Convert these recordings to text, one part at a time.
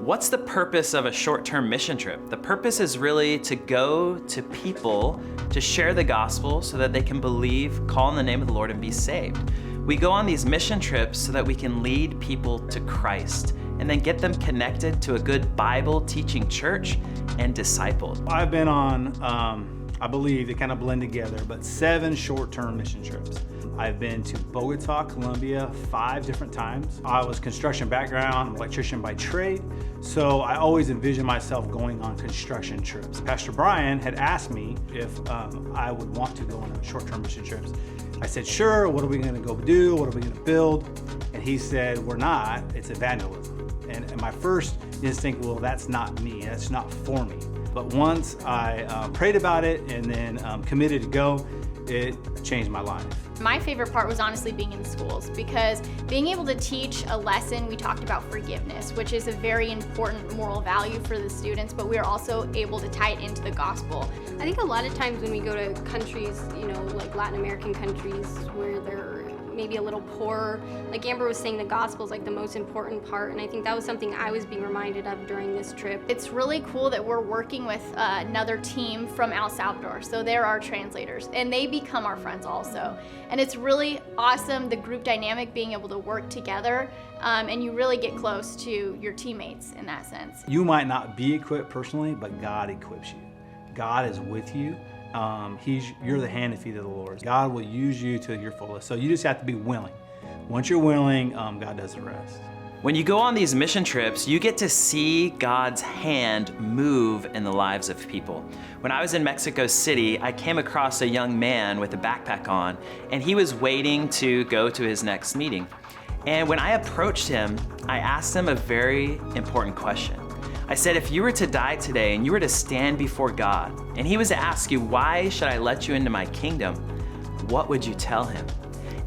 What's the purpose of a short-term mission trip? The purpose is really to go to people to share the gospel so that they can believe, call on the name of the Lord, and be saved. We go on these mission trips so that we can lead people to Christ and then get them connected to a good Bible teaching church and discipled. I've been on, I believe they kind of blend together, but 7 short-term mission trips. I've been to Bogota, Colombia 5 different times. I was construction background, I'm an electrician by trade, so I always envisioned myself going on construction trips. Pastor Brian had asked me if I would want to go on short-term mission trips. I said, sure, what are we gonna go do? What are we gonna build? And he said, we're not, it's evangelism. And my first instinct, well, that's not me, that's not for me. But once I prayed about it and then committed to go, it changed my life. My favorite part was honestly being in the schools, because being able to teach a lesson, we talked about forgiveness, which is a very important moral value for the students, but we are also able to tie it into the gospel. I think a lot of times when we go to countries, like Latin American countries where they're maybe a little poorer, like Amber was saying, the gospel is like the most important part, and I think that was something I was being reminded of during this trip. It's really cool that we're working with another team from El Salvador, so they're our translators, and they become our friends also. And it's really awesome, the group dynamic, being able to work together, and you really get close to your teammates in that sense. You might not be equipped personally, but God equips you. God is with you. You're the hand and feet of the Lord. God will use you to your fullest. So you just have to be willing. Once you're willing, God does the rest. When you go on these mission trips, you get to see God's hand move in the lives of people. When I was in Mexico City, I came across a young man with a backpack on, and he was waiting to go to his next meeting. And when I approached him, I asked him a very important question. I said, if you were to die today and you were to stand before God, and he was to ask you, why should I let you into my kingdom? What would you tell him?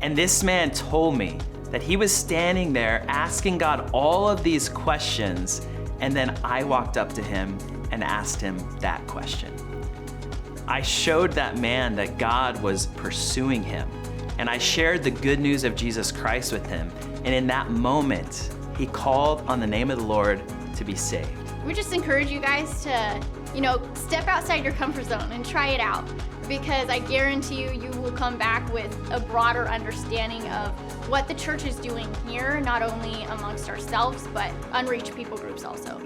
And this man told me that he was standing there asking God all of these questions, and then I walked up to him and asked him that question. I showed that man that God was pursuing him, and I shared the good news of Jesus Christ with him, and in that moment, he called on the name of the Lord to be saved. We just encourage you guys to, step outside your comfort zone and try it out, because I guarantee you, you will come back with a broader understanding of what the church is doing here, not only amongst ourselves, but unreached people groups also.